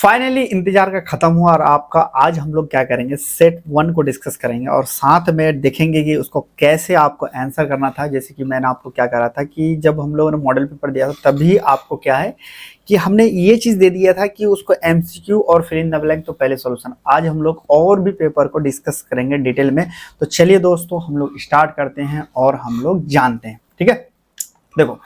Finally इंतजार का खत्म हुआ और आपका आज हम लोग क्या करेंगे, सेट 1 को डिस्कस करेंगे और साथ में देखेंगे कि उसको कैसे आपको आंसर करना था। जैसे कि मैंने आपको क्या करा था कि जब हम लोगों ने मॉडल पेपर दिया था तभी आपको क्या है कि हमने ये चीज़ दे दिया था कि उसको एमसीक्यू और फिल इन द ब्लैंक तो पहले सॉल्यूशन। आज हम लोग और भी पेपर को डिस्कस करेंगे डिटेल में। तो चलिए दोस्तों हम लोग स्टार्ट करते हैं और हम लोग जानते हैं। ठीक है, देखो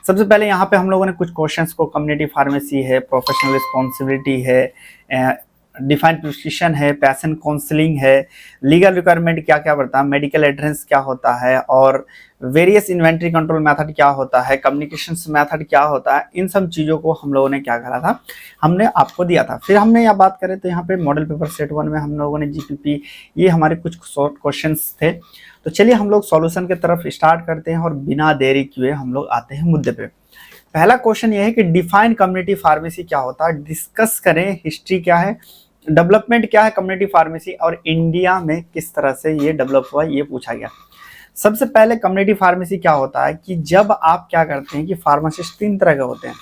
सबसे पहले यहाँ पे हम लोगों ने कुछ क्वेश्चंस को, कम्युनिटी फार्मेसी है, प्रोफेशनल रिस्पॉन्सिबिलिटी है, डिफाइंड प्रिस्क्रिप्शन है, पैशन काउंसलिंग है, लीगल रिक्वायरमेंट क्या क्या बढ़ता है, मेडिकल एड्रेस क्या होता है और वेरियस इन्वेंट्री कंट्रोल मेथड क्या होता है, कम्युनिकेशंस मेथड क्या होता है, इन सब चीज़ों को हम लोगों ने क्या करा था, हमने आपको दिया था। फिर हमने यहाँ बात करें तो यहाँ पे मॉडल पेपर सेट 1 में हम लोगों ने जीपीपी, ये हमारे कुछ शॉर्ट क्वेश्चंस थे। तो चलिए हम लोग सॉल्यूशन की तरफ स्टार्ट करते हैं और बिना देरी किए हम लोग आते हैं मुद्दे पे। पहला क्वेश्चन ये है कि डिफाइन कम्युनिटी फार्मेसी क्या होता है, डिस्कस करें हिस्ट्री क्या है, डेवलपमेंट क्या है कम्युनिटी फार्मेसी और इंडिया में किस तरह से ये डेवलप हुआ, ये पूछा गया। सबसे पहले कम्युनिटी फार्मेसी क्या होता है कि जब आप क्या करते हैं कि फार्मासिस्ट 3 तरह के होते हैं।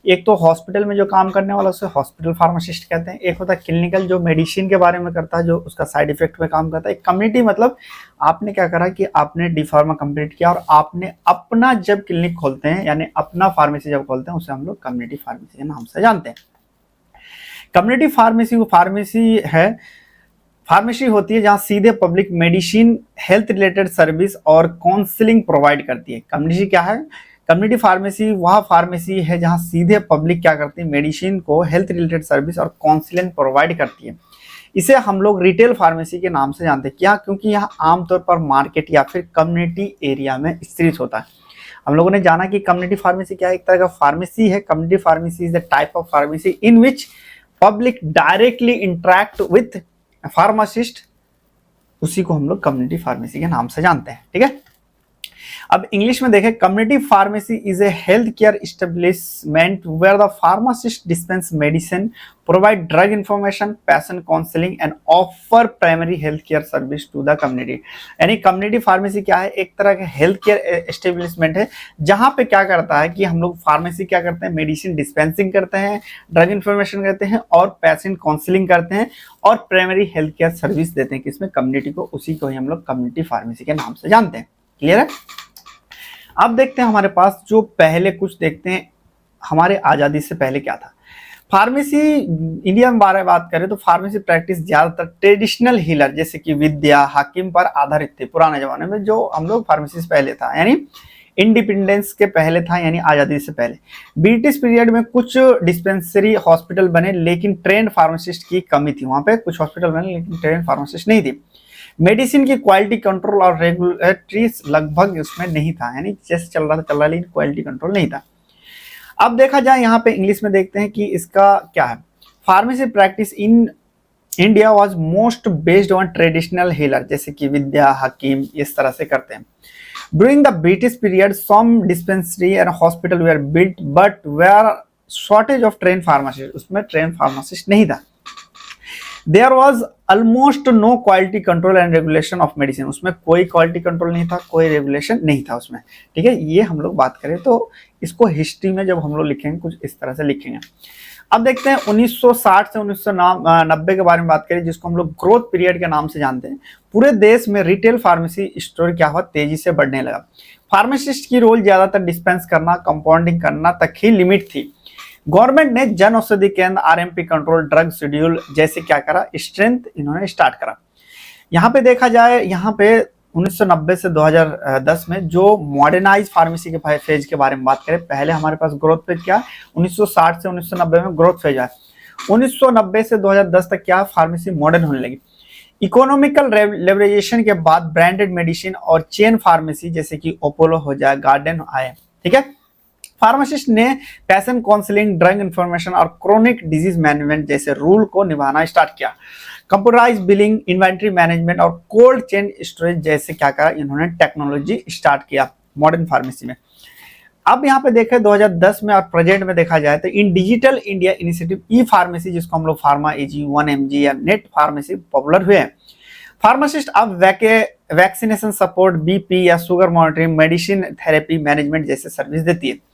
एक तो हॉस्पिटल में जो काम करने वाला उसे हॉस्पिटल फार्मासिस्ट कहते हैं, एक होता है क्लिनिकल जो मेडिसिन के बारे में करता है, जो उसका साइड इफेक्ट में काम करता है। कम्युनिटी मतलब आपने क्या करा कि आपने डी फार्मा कंप्लीट किया और आपने अपना जब क्लिनिक खोलते हैं यानी अपना फार्मेसी जब खोलते हैं उसे हम लोग कम्युनिटी फार्मेसी के नाम से जानते हैं। कम्युनिटी फार्मेसी वो फार्मेसी है, फार्मेसी होती है जहां सीधे public medicine, health related service और काउंसलिंग प्रोवाइड करती है। कम्युनिटी क्या है, कम्युनिटी फार्मेसी वह फार्मेसी है जहां सीधे पब्लिक क्या करती है, मेडिसिन को, हेल्थ रिलेटेड सर्विस और काउंसलिंग प्रोवाइड करती है। इसे हम लोग रिटेल फार्मेसी के नाम से जानते हैं। क्या, क्योंकि यह आमतौर पर मार्केट या फिर कम्युनिटी एरिया में स्थित होता है। हम लोगों ने जाना कि कम्युनिटी फार्मेसी क्या है, एक तरह का फार्मेसी है। Community pharmacy is the type of pharmacy in which public directly interact with pharmacist, उसी को हम लोग कम्युनिटी फार्मेसी के नाम से जानते हैं। ठीक है, अब इंग्लिश में देखें, community pharmacy is a health care establishment where the pharmacist dispense medicine, provide drug information, patient counselling and offer primary health care service to the community. यानी कम्युनिटी फार्मेसी क्या है, एक तरह का हेल्थ केयर एस्टेब्लिशमेंट है जहां पे क्या करता है कि हम लोग फार्मेसी क्या करते हैं, मेडिसिन डिस्पेंसिंग करते हैं, ड्रग इंफॉर्मेशन करते हैं और पेशेंट काउंसलिंग करते हैं और प्राइमरी हेल्थ केयर सर्विस देते हैं किसमें, कम्युनिटी को। उसी को ही हम लोग कम्युनिटी फार्मेसी के नाम से जानते हैं। क्लियर है। अब देखते हैं हमारे पास जो पहले कुछ देखते हैं, हमारे आज़ादी से पहले क्या था। फार्मेसी इंडिया में बात करें तो फार्मेसी प्रैक्टिस ज्यादातर ट्रेडिशनल हीलर जैसे कि विद्या हाकिम पर आधारित थे। पुराने जमाने में जो हम लोग फार्मेसी से पहले था, यानी इंडिपेंडेंस के पहले था, यानी आज़ादी से पहले। ब्रिटिश पीरियड में कुछ डिस्पेंसरी हॉस्पिटल बने लेकिन ट्रेंड फार्मासिस्ट की कमी थी। वहां पे कुछ हॉस्पिटल बने लेकिन ट्रेंड फार्मासिस्ट नहीं थी। मेडिसिन की क्वालिटी कंट्रोल और रेगुलेटरीज लगभग उसमें नहीं था, यानी जैसे चल रहा था लेकिन क्वालिटी कंट्रोल नहीं था। अब देखा जाए यहाँ पे इंग्लिश में देखते हैं कि इसका क्या है। Pharmacy practice in India was most based on traditional healer जैसे कि विद्या हकीम, इस तरह से करते हैं। During the British period some dispensary and hospital were built but were shortage of train pharmacist, उसमें ट्रेन फार्मासिस्ट नहीं था। There was almost no quality control and regulation of medicine, उसमें कोई क्वालिटी कंट्रोल नहीं था, कोई रेगुलेशन नहीं था उसमें। ठीक है, ये हम लोग बात करें तो इसको हिस्ट्री में जब हम लोग लिखेंगे कुछ इस तरह से लिखेंगे। अब देखते हैं 1960 से 1990 के बारे में बात करें, जिसको हम लोग ग्रोथ पीरियड के नाम से जानते हैं। पूरे देश में रिटेल फार्मेसी स्टोर क्या हुआ, तेजी से बढ़ने लगा। फार्मासिस्ट की रोल ज्यादातर डिस्पेंस करना, कंपाउंडिंग करना तक ही लिमिट थी। गवर्नमेंट ने जन औषधि केंद्र, आरएमपी कंट्रोल, ड्रग शेड्यूल जैसे क्या करा, स्ट्रेंथ इन्होंने स्टार्ट करा। यहाँ पे देखा जाए, यहाँ पे 1990 से 2010 में जो मॉडर्नाइज फार्मेसी के फेज के बारे में बात करें, पहले हमारे पास ग्रोथ फेज क्या, 1960 से 1990 में ग्रोथ फेज है। 1990 से 2010 तक क्या, फार्मेसी मॉडर्न होने लगी। इकोनॉमिकल लेवरेजेशन के बाद ब्रांडेड मेडिसिन और चेन फार्मेसी जैसे कि अपोलो हो जाए, गार्डन आए। ठीक है, फार्मासिस्ट ने पेशेंट काउंसलिंग, ड्रग इंफॉर्मेशन और क्रोनिक डिजीज मैनेजमेंट जैसे रूल को निभाना स्टार्ट किया। कंप्यूटराइज बिलिंग, इन्वेंट्री मैनेजमेंट और कोल्ड चेन स्टोरेज जैसे क्या करा, इन्होंने टेक्नोलॉजी स्टार्ट किया मॉडर्न फार्मेसी में। अब यहाँ पे देखें 2010 में और प्रेजेंट में देखा जाए तो इन डिजिटल इंडिया इनिशिएटिव ई फार्मेसी, जिसको हम लोग फार्मा एजी, 1mg या नेट फार्मेसी पॉपुलर हुए हैं। फार्मासिस्ट अब वैक्सीनेशन सपोर्ट, बीपी या sugar monitoring, medicine therapy management जैसे सर्विस देती है।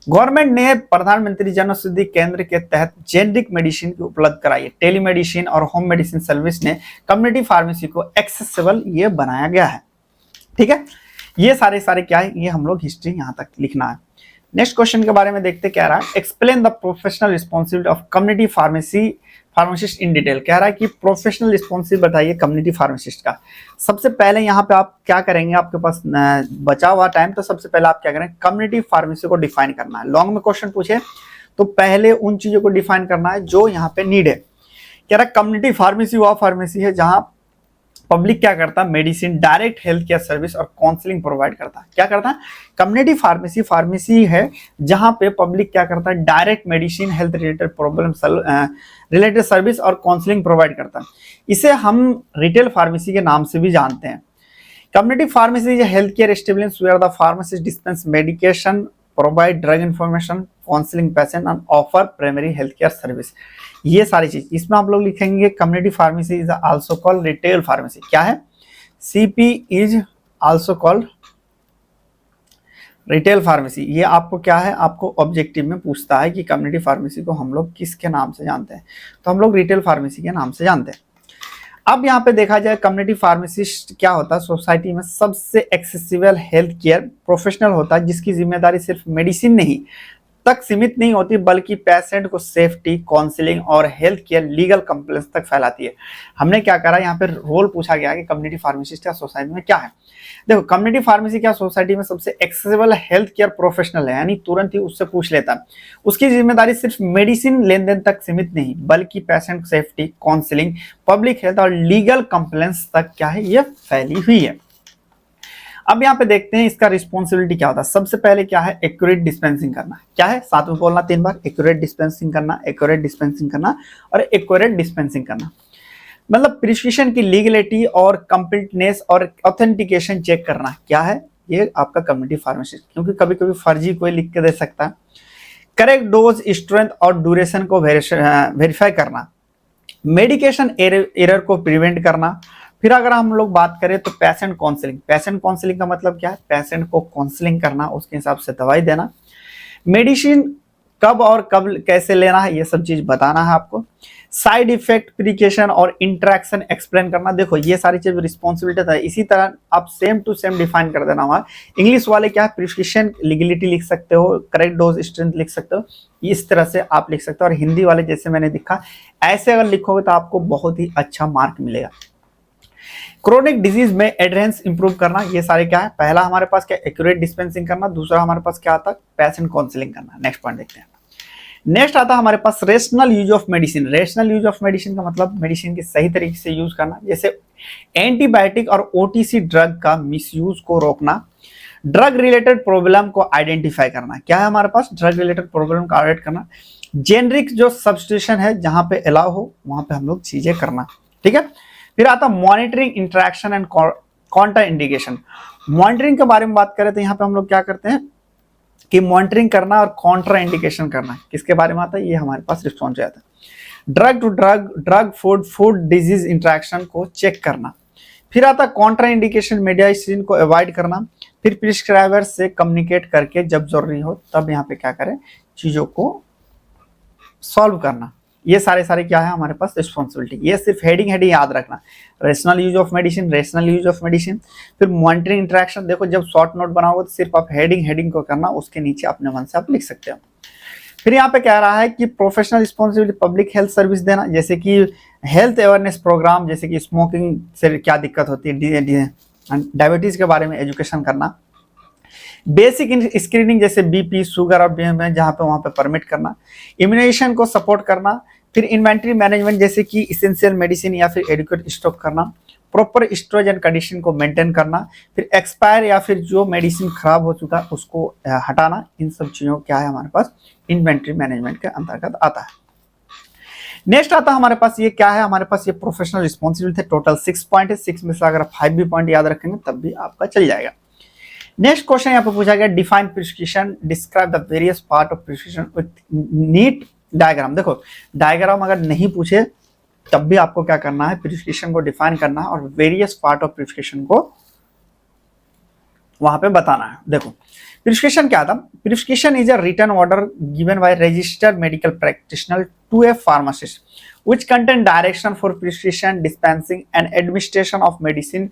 गवर्नमेंट ने प्रधानमंत्री जन औषधि केंद्र के तहत जेनरिक मेडिसिन की उपलब्ध कराई है। टेलीमेडिसिन और होम मेडिसिन सर्विस ने कम्युनिटी फार्मेसी को एक्सेसिबल ये बनाया गया है। ठीक है, ये सारे क्या है, ये हम लोग हिस्ट्री यहाँ तक लिखना है। नेक्स्ट क्वेश्चन के बारे में देखते क्या रहा है, explain the professional responsibility of community pharmacist in detail. कह रहा है कि प्रोफेशनल रिस्पॉन्सिबिलिटी बताइए कम्युनिटी फार्मासिस्ट का। सबसे पहले यहाँ पे आप क्या करेंगे, आपके पास बचा हुआ टाइम, तो सबसे पहले आप क्या करें, कम्युनिटी फार्मेसी को डिफाइन करना है। लॉन्ग में क्वेश्चन पूछे तो पहले उन चीजों को डिफाइन करना है जो यहाँ पे नीड है। कह रहा है कम्युनिटी फार्मेसी वह फार्मेसी है जहां पब्लिक क्या करता है, medicine, direct health care service और काउंसलिंग प्रोवाइड करता है। क्या करता है, कम्युनिटी फार्मेसी है जहां पे पब्लिक क्या करता है, direct medicine, health related problem related service और काउंसलिंग प्रोवाइड करता है। इसे हम रिटेल फार्मेसी के नाम से भी जानते हैं। Community pharmacy is health care establishment where the pharmacist dispense medication, provide drug information, counselling patient and offer primary health care service. ये सारी चीज इसमें आप लोग लिखेंगे। Community pharmacy is also called retail pharmacy. क्या है, CP is also called retail pharmacy. ये आपको क्या है, आपको ऑब्जेक्टिव में पूछता है कि कम्युनिटी फार्मेसी को हम लोग किसके नाम से जानते हैं, तो हम लोग रिटेल फार्मेसी के नाम से जानते हैं। अब यहाँ पे देखा जाए कम्युनिटी फार्मासिस्ट क्या होता है, सोसाइटी में सबसे एक्सेसिबल हेल्थ केयर प्रोफेशनल होता है जिसकी जिम्मेदारी सिर्फ मेडिसिन नहीं तक सीमित नहीं होती बल्कि पेशेंट को सेफ्टी, काउंसलिंग और हेल्थ केयर लीगल कंप्लेंट्स तक फैलाती है। हमने क्या करा, यहाँ पे रोल पूछा गया कि कम्युनिटी फार्मासिस्ट या सोसाइटी में क्या है। देखो, कम्युनिटी फार्मेसी क्या सोसाइटी में सबसे एक्सेसिबल हेल्थ केयर प्रोफेशनल है, यानी तुरंत ही उससे पूछ लेता है। उसकी जिम्मेदारी सिर्फ मेडिसिन लेन देन तक सीमित नहीं बल्कि patient safety, counselling, public health और लीगल कंप्लेंट्स तक क्या है, ये फैली हुई है। अब यहाँ पे देखते हैं इसका रिस्पॉन्सिबिलिटी क्या होता है। सबसे पहले क्या है, एक्यूरेट डिस्पेंसिंग करना। क्या है, साथ में बोलना 3 बार, एक्यूरेट डिस्पेंसिंग करना, एक्यूरेट डिस्पेंसिंग करना और एक्यूरेट डिस्पेंसिंग करना। मतलब प्रिस्क्रिप्शन की लीगलिटी और कंप्लीटनेस और ऑथेंटिकेशन चेक करना। क्या है, ये आपका कम्युनिटी फार्मासिस्ट, क्योंकि कभी कभी फर्जी कोई लिख के दे सकता है। करेक्ट डोज, स्ट्रेंथ और ड्यूरेशन को वेरीफाई करना। मेडिकेशन एरर को प्रिवेंट करना। फिर अगर हम लोग बात करें तो पेशेंट काउंसलिंग का मतलब क्या है, पेशेंट को काउंसलिंग करना, उसके हिसाब से दवाई देना। मेडिसिन कब और कब कैसे लेना है, ये सब चीज बताना है आपको। साइड इफेक्ट, प्रिकॉशन और इंटरेक्शन एक्सप्लेन करना। देखो, ये सारी चीज रिस्पॉन्सिबिलिटी है। इसी तरह आप सेम टू सेम डिफाइन कर देना हुआ। इंग्लिश वाले क्या है, प्रिस्क्रिप्शन लीगलिटी लिख सकते हो, करेक्ट डोज स्ट्रेंथ लिख सकते हो, इस तरह से आप लिख सकते हो। और हिंदी वाले जैसे मैंने दिखा, ऐसे अगर लिखोगे तो आपको बहुत ही अच्छा मार्क मिलेगा। क्रोनिक डिजीज में एडहेरेंस इंप्रूव करना। ये सारे क्या है, पहला हमारे पास क्या, एक्यूरेट डिस्पेंसिंग करना, दूसरा हमारे पास क्या आता है, पेशेंट काउंसलिंग करना। नेक्स्ट पॉइंट देखते हैं। नेक्स्ट आता है हमारे पास rational use of medicine. Rational use of medicine का मतलब मेडिसिन की सही तरीके से यूज करना, जैसे एंटीबायोटिक और ओटीसी ड्रग का मिसयूज को रोकना। ड्रग रिलेटेड प्रॉब्लम को आइडेंटिफाई करना। क्या है हमारे पास, ड्रग रिलेटेड प्रॉब्लम को आइडेंटिफाई करना। जेनरिक जो सब्स्टिट्यूशन है जहां पे अलाउ हो वहां पे हम लोग चीजें करना। ठीक है, फिर आता monitoring, interaction and counter indication. Monitoring के बारे में बात करें तो यहाँ पे हम लोग क्या करते हैं कि मॉनिटरिंग करना और काउंटर इंडिकेशन करना। किसके बारे में आता है, ये हमारे पास रिस्पॉन्स आता है। Drug to drug food disease interaction को चेक करना। फिर आता है काउंटर इंडिकेशन, मेडिसिन को अवॉइड करना। फिर प्रिस्क्राइबर से कम्युनिकेट करके जब जरूरी हो तब यहाँ पे क्या करें, चीजों को सॉल्व करना। ये सारे क्या है हमारे पास रिस्पॉन्सिबिलिटी। ये सिर्फ हेडिंग याद रखना, रेशनल यूज ऑफ मेडिसिन, फिर मॉनिटरिंग इंटरेक्शन। देखो, जब शॉर्ट नोट बनाओगे तो सिर्फ आप हेडिंग को करना, उसके नीचे अपने मन से आप लिख सकते हो। फिर यहाँ पे कह रहा है कि professional responsibility, public health service देना, जैसे कि हेल्थ अवेयरनेस प्रोग्राम, जैसे कि स्मोकिंग से क्या दिक्कत होती है, डायबिटीज के बारे में एजुकेशन करना। बेसिक स्क्रीनिंग जैसे बीपी, शुगर और बीएमआई जहाँ पे वहाँ पे परमिट करना। इम्यूनाइजेशन को सपोर्ट करना। फिर इन्वेंट्री मैनेजमेंट, जैसे कि इसेंशियल मेडिसिन या फिर एडिक्वेट स्टॉक करना। प्रॉपर स्टोरेज एंड कंडीशन को मेंटेन करना। फिर एक्सपायर या फिर जो मेडिसिन खराब हो चुका है उसको हटाना। इन सब चीजों क्या है हमारे पास इन्वेंट्री मैनेजमेंट के अंतर्गत आता है। नेक्स्ट आता है हमारे पास, ये क्या है, हमारे पास ये प्रोफेशनल रिस्पॉन्सिबिलिटी। टोटल 6 पॉइंट है, 6 में से अगर 5 भी पॉइंट याद रखेंगे तब भी आपका चल जाएगा। नेक्स्ट क्वेश्चन यहाँ पे पूछा गया, define prescription, describe the various part of prescription with NEET diagram. देखो, डायग्राम अगर नहीं पूछे तब भी आपको क्या करना है, प्रिस्क्रिप्शन को डिफाइन करना है और वेरियस पार्ट ऑफ प्रिस्क्रिप्शन को वहां पे बताना है। देखो प्रिस्क्रिप्शन क्या था, prescription is a written order given by registered medical practitioner to a pharmacist which contain direction for prescription dispensing and administration of medicine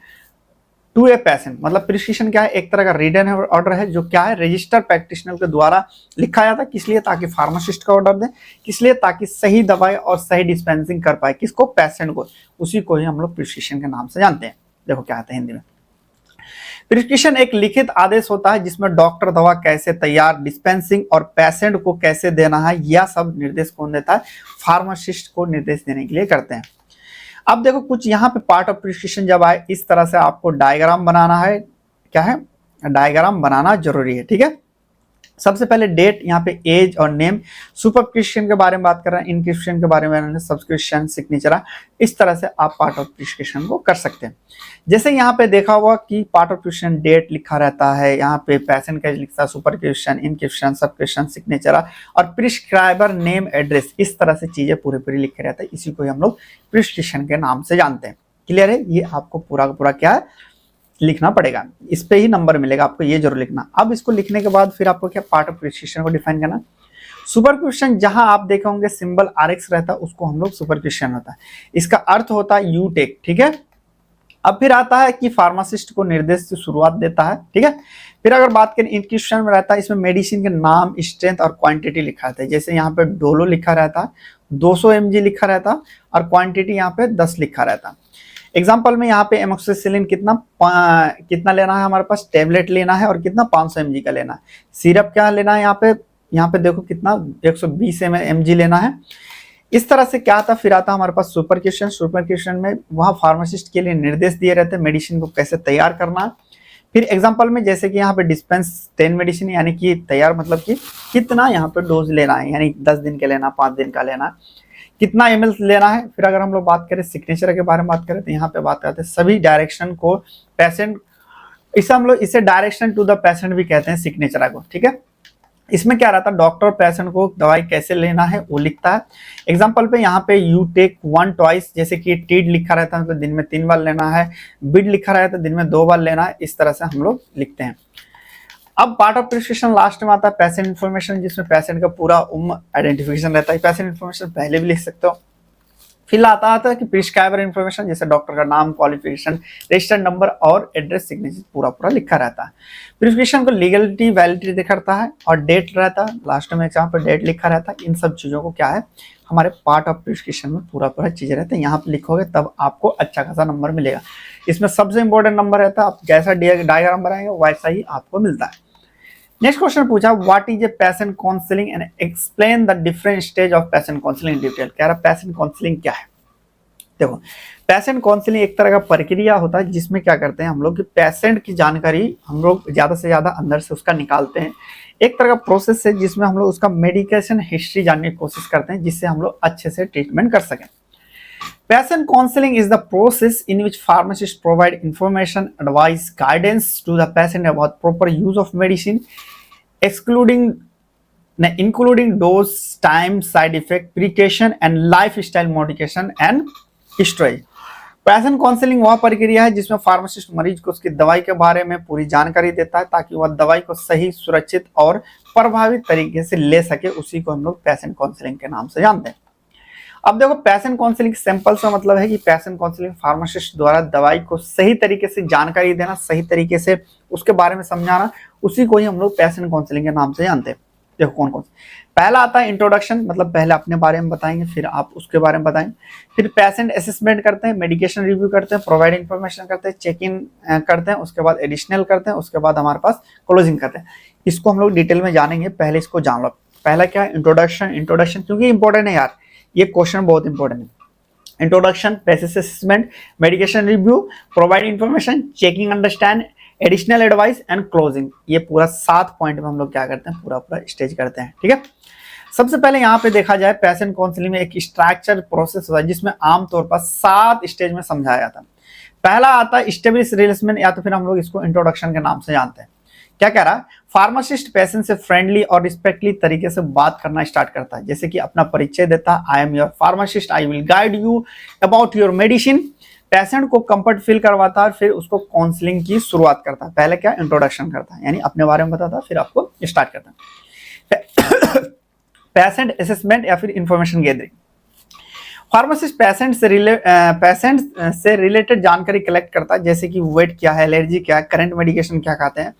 to a patient। मतलब prescription क्या है, एक तरह का रिटन ऑर्डर है जो क्या है रजिस्टर्ड प्रैक्टिशनर के द्वारा लिखा जाता है, किस लिए, ताकि फार्मासिस्ट का ऑर्डर दे, किस लिए, ताकि सही दवाई और सही डिस्पेंसिंग कर पाए, किसको, पेशेंट को। उसी को ही हम लोग प्रिस्क्रिप्शन के नाम से जानते हैं। देखो क्या आता है हिंदी में, प्रिस्क्रिप्शन एक लिखित आदेश होता है जिसमें डॉक्टर दवा कैसे तैयार, डिस्पेंसिंग और पेशेंट को कैसे देना है, यह सब निर्देश कौन देता है, फार्मासिस्ट को निर्देश देने के लिए करते हैं। अब देखो कुछ यहाँ पे पार्ट ऑफ प्रिस्क्रिप्शन जब आए, इस तरह से आपको डायग्राम बनाना है, क्या है, डायग्राम बनाना जरूरी है, ठीक है। सबसे पहले डेट, यहाँ पे एज और नेम, सुपरस्क्रिप्शन के बारे में बात कर रहे हैं, इनस्क्रिप्शन के बारे में, सब्सक्रिप्शन, सिग्नेचर, इस तरह से आप पार्ट ऑफ प्रिस्क्रिप्शन को कर सकते हैं। जैसे यहाँ पे देखा हुआ कि पार्ट ऑफ प्रिस्क्रिप्शन डेट लिखा रहता है, यहाँ पे पेशेंट का लिखता है, सुपरस्क्रिप्शन, इनस्क्रिप्शन, सब्सक्रिप्शन, सिग्नेचर और प्रिस्क्राइबर नेम, एड्रेस, इस तरह से चीजें पूरे लिखे रहता है। इसी को हम लोग प्रिस्क्रिप्शन के नाम से जानते हैं। क्लियर है, ये आपको पूरा का पूरा क्या है लिखना पड़ेगा, इस पे ही नंबर मिलेगा आपको, ये जरूर लिखना। अब इसको लिखने के बाद फिर आपको क्या पार्ट ऑफ प्रिस्क्रिप्शन को डिफाइन करना। सुपरस्क्रिप्शन जहां आप देखे होंगे सिंबल RX रहता है, उसको हम लोग सुपरस्क्रिप्शन होता है, इसका अर्थ होता है यू टेक, ठीक है। अब फिर आता है कि फार्मासिस्ट को निर्देश से शुरुआत देता है, ठीक है। फिर अगर बात करें इनस्क्रिप्शन में रहता है, इसमें मेडिसिन के नाम, स्ट्रेंथ और क्वांटिटी लिखा रहता है। जैसे यहाँ पे डोलो लिखा रहता है, 200 mg लिखा रहता है और क्वांटिटी यहाँ पे 10 लिखा रहता है। एग्जाम्पल में यहाँ पे एमोक्सिसिलिन कितना लेना है, हमारे पास टेबलेट लेना है और कितना 500 mg का लेना है। सिरप क्या लेना है, यहाँ पे देखो कितना 120 mg लेना है। इस तरह से क्या आता, फिर आता हमारे पास सुपरस्क्रिप्शन में वहाँ फार्मासिस्ट के लिए निर्देश दिए रहते हैं मेडिसिन को कैसे तैयार करना है। फिर एग्जाम्पल में जैसे कि यहाँ पे डिस्पेंस 10 मेडिसिन, यानी कि तैयार मतलब कि कितना यहाँ पे डोज लेना है, यानी 10 दिन का लेना, 5 दिन का लेना, कितना ml लेना है। फिर अगर हम लोग बात करें सिग्नेचर के बारे में बात करें, तो यहाँ पे बात करते हैं सभी डायरेक्शन को पेशेंट, इसे हम लोग इसे डायरेक्शन टू द पेशेंट भी कहते हैं सिग्नेचर को, ठीक है। इसमें क्या रहता है, डॉक्टर पेशेंट को दवाई कैसे लेना है वो लिखता है। एग्जाम्पल पे यहाँ पे यू टेक 1 ट्वाइस, जैसे कि टीड लिखा रहता है तो दिन में 3 बार लेना है, बिड लिखा रहता है दिन में 2 बार लेना है, इस तरह से हम लोग लिखते हैं। अब पार्ट ऑफ प्रिस्क्रिप्शन लास्ट में आता है पेशेंट इन्फॉर्मेशन, जिसमें पेशेंट का पूरा आइडेंटिफिकेशन रहता है। पेशेंट इन्फॉर्मेशन पहले भी लिख सकते हो। फिर आता है कि प्रिस्क्राइबर इन्फॉर्मेशन, जैसे डॉक्टर का नाम, क्वालिफिकेशन, रजिस्टर्ड नंबर और एड्रेस, सिग्नेचर पूरा लिखा रहता है। प्रिस्क्रिप्शन को लीगलिटी, वैलिडिटी दिखाता है और डेट रहता है, लास्ट में जहाँ पर डेट लिखा रहता है। इन सब चीज़ों को क्या है हमारे पार्ट ऑफ प्रिस्क्रिप्शन में पूरा चीज़ें रहते हैं। यहाँ पर लिखोगे तब आपको अच्छा खासा नंबर मिलेगा। इसमें सबसे इंपॉर्टेंट नंबर रहता है, आप जैसा डायग्राम बनाएंगे वैसा ही आपको मिलता है। नेक्स्ट क्वेश्चन पूछा, what is a patient counselling and explain the different stage of patient counselling in detail. कह रहा पेशेंट काउंसलिंग क्या है। देखो पेशेंट काउंसलिंग एक तरह का प्रक्रिया होता है जिसमें क्या करते हैं हम लोग कि पेशेंट की जानकारी हम लोग ज्यादा से ज्यादा अंदर से उसका निकालते हैं। एक तरह का प्रोसेस है जिसमें हम लोग उसका मेडिकेशन हिस्ट्री जानने की कोशिश करते हैं, जिससे हम लोग अच्छे से ट्रीटमेंट कर सकें। Patient counseling is the process in which pharmacists provide information, advice, guidance to the patient about proper use of medicine, including dose, time, side effect, precaution, and lifestyle modification and history. Patient counselling वह प्रक्रिया है जिसमें pharmacist मरीज को उसकी दवाई के बारे में पूरी जानकारी देता है ताकि वह दवाई को सही, सुरक्षित और प्रभावित तरीके से ले सके। उसी को हम लोग पेशेंट काउंसलिंग के नाम से जानते हैं। अब देखो पेशेंट काउंसलिंग सिंपल सा मतलब है कि पेशेंट काउंसलिंग फार्मासिस्ट द्वारा दवाई को सही तरीके से जानकारी देना, सही तरीके से उसके बारे में समझाना, उसी को ही हम लोग पेशेंट काउंसलिंग के नाम से जानते हैं। देखो कौन कौन से। पहला आता है इंट्रोडक्शन, मतलब पहले अपने बारे में बताएंगे, फिर आप उसके बारे में बताएंगे। फिर पेशेंट असेसमेंट करते हैं, मेडिकेशन रिव्यू करते हैं, प्रोवाइड इंफॉर्मेशन करते हैं, चेक इन करते हैं, उसके बाद एडिशनल करते हैं, उसके बाद हमारे पास क्लोजिंग करते हैं। इसको हम लोग डिटेल में जानेंगे, पहले इसको जान लो। पहला क्या है इंट्रोडक्शन क्योंकि इंपॉर्टेंट है यार, ये क्वेश्चन बहुत इंपॉर्टेंट है। Introduction, patient assessment, medication review, provide information, checking understand, additional advice and closing. ये पूरा 7 पॉइंट में हम लोग क्या करते हैं, पूरा स्टेज करते हैं, ठीक है। सबसे पहले यहाँ पे देखा जाए पेशेंट काउंसलिंग में एक स्ट्रक्चर प्रोसेस होता है जिसमें आमतौर पर 7 स्टेज में समझाया जाता है। पहला आता है एस्टेब्लिश रिलेशनमेंट, या तो फिर हम लोग इसको इंट्रोडक्शन के नाम से जानते हैं। क्या कह रहा है, फार्मासिस्ट पेशेंट से फ्रेंडली और रिस्पेक्टली तरीके से बात करना स्टार्ट करता है, जैसे कि अपना परिचय देता है, I am your pharmacist, I will guide you about your medicine, patient को कंफर्ट फील करवाता है, फिर उसको काउंसलिंग की शुरुआत करता है। पहले क्या इंट्रोडक्शन करता है, यानी अपने बारे में बताता है, फिर आपको स्टार्ट करता है। पेशेंट असेसमेंट या फिर इंफॉर्मेशन गैदरिंग, फार्मासिस्ट पेशेंट से रिलेटेड जानकारी कलेक्ट करता है, जैसे कि वेट क्या है, एलर्जी क्या है, करंट मेडिकेशन क्या खाते हैं,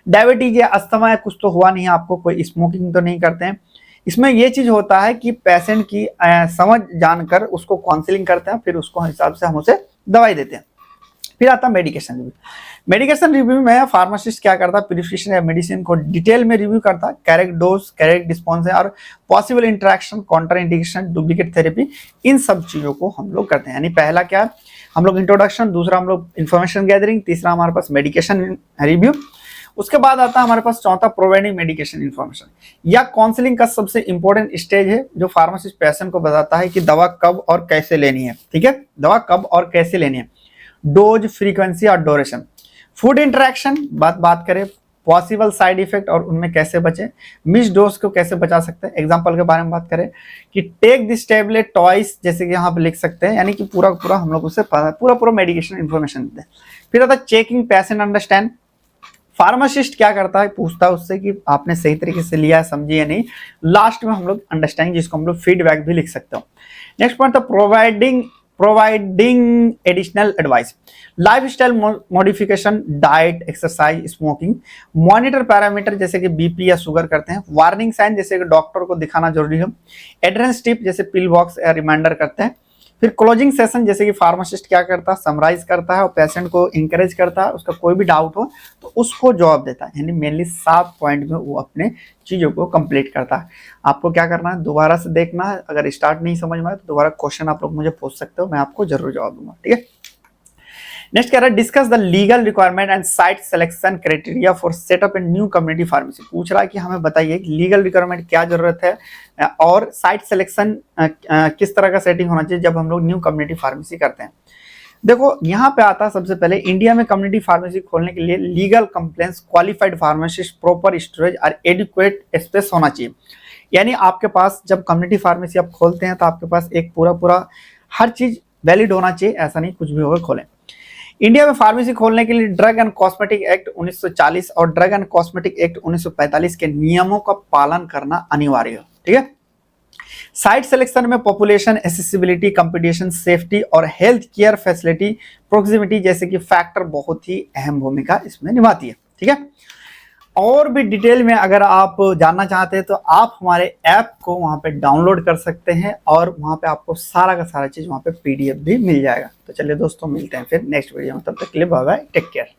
डायबिटीज या अस्थमा या कुछ तो हुआ नहीं है आपको, कोई स्मोकिंग तो नहीं करते हैं। इसमें ये चीज होता है कि पेशेंट की समझ जानकर उसको काउंसलिंग करते हैं, फिर उसको हिसाब से हम उसे दवाई देते हैं। फिर आता है मेडिकेशन रिव्यू। मेडिकेशन रिव्यू में फार्मासिस्ट क्या करता है, प्रिस्क्रिप्शन या मेडिसिन को डिटेल में रिव्यू करता है, करेक्ट डोज, करेक्ट रिस्पॉन्स है और possible interaction, counter indication, duplicate therapy, इन सब चीजों को हम लोग करते हैं। यानी पहला क्या हम लोग इंट्रोडक्शन, दूसरा हम लोग इन्फॉर्मेशन गैदरिंग, तीसरा हमारे पास मेडिकेशन रिव्यू, उसके बाद आता है हमारे पास चौथा प्रोवाइडिंग मेडिकेशन इन्फॉर्मेशन। या काउंसलिंग का सबसे इंपॉर्टेंट स्टेज है, जो फार्मासिस्ट पेशेंट को बताता है कि दवा कब और कैसे लेनी है। ठीक है, दवा कब और कैसे लेनी है, डोज, फ्रीक्वेंसी और ड्यूरेशन। फूड इंटरेक्शन बात करें, पॉसिबल साइड इफेक्ट और उनमें कैसे बचे, मिस डोज को कैसे बचा सकते हैं। एग्जांपल के बारे में बात करें कि टेक दिस टेबलेट ट्वाइस, जैसे कि यहाँ पे लिख सकते हैं, यानी कि पूरा हम लोग उससे पूरा मेडिकेशन इन्फॉर्मेशन देते हैं। फिर आता है चेकिंग पेशेंट अंडरस्टैंड। फार्मासिस्ट क्या करता है, पूछता है उससे कि आपने सही तरीके से लिया, समझी या नहीं। लास्ट में हम लोग अंडरस्टैंडिंग, जिसको हम लोग फीडबैक भी लिख सकते हो। नेक्स्ट पॉइंट था providing additional advice, lifestyle modification, diet, exercise, smoking, monitor parameter जैसे कि बीपी या शुगर करते हैं, वार्निंग साइन जैसे कि डॉक्टर को दिखाना जरूरी हो, एड्रेस टिप जैसे पिल बॉक्स या रिमाइंडर करते हैं। फिर क्लोजिंग सेशन जैसे कि फार्मासिस्ट क्या करता है, समराइज करता है और पेशेंट को इंकरेज करता है, उसका कोई भी डाउट हो तो उसको जवाब देता है। यानी मेनली 7 पॉइंट में वो अपने चीजों को कंप्लीट करता है। आपको क्या करना है, दोबारा से देखना है, अगर स्टार्ट नहीं समझ में आए तो दोबारा क्वेश्चन आप लोग मुझे पूछ सकते हो, मैं आपको जरूर जवाब दूंगा। ठीक है, नेक्स्ट कह रहा है discuss the legal requirement and site selection criteria for setup a new community pharmacy. पूछ रहा है कि हमें बताइए कि लीगल रिक्वायरमेंट क्या जरूरत है और साइट सिलेक्शन किस तरह का सेटिंग होना चाहिए जब हम लोग न्यू कम्युनिटी फार्मेसी करते हैं। देखो यहाँ पे आता है सबसे पहले, इंडिया में कम्युनिटी फार्मेसी खोलने के लिए legal compliance, qualified pharmacist, proper storage और एडिक्वेट स्पेस होना चाहिए। यानी आपके पास जब कम्युनिटी फार्मेसी आप खोलते हैं तो आपके पास एक पूरा हर चीज वैलिड होना चाहिए, ऐसा नहीं कुछ भी होगा खोलें। इंडिया में फार्मेसी खोलने के लिए ड्रग एंड कॉस्मेटिक एक्ट 1940 और ड्रग एंड कॉस्मेटिक एक्ट 1945 के नियमों का पालन करना अनिवार्य है। ठीक है, साइट सिलेक्शन में पॉपुलेशन, एक्सेसिबिलिटी, कंपटीशन, सेफ्टी और हेल्थ केयर फैसिलिटी, प्रोक्सिमिटी जैसे कि फैक्टर बहुत ही अहम भूमिका इसमें निभाती है। ठीक है, और भी डिटेल में अगर आप जानना चाहते हैं तो आप हमारे ऐप को वहां पे डाउनलोड कर सकते हैं और वहां पे आपको सारा का सारा चीज वहां पे PDF भी मिल जाएगा। तो चलिए दोस्तों, मिलते हैं फिर नेक्स्ट वीडियो में, तब तक के लिए बाय बाय, टेक केयर।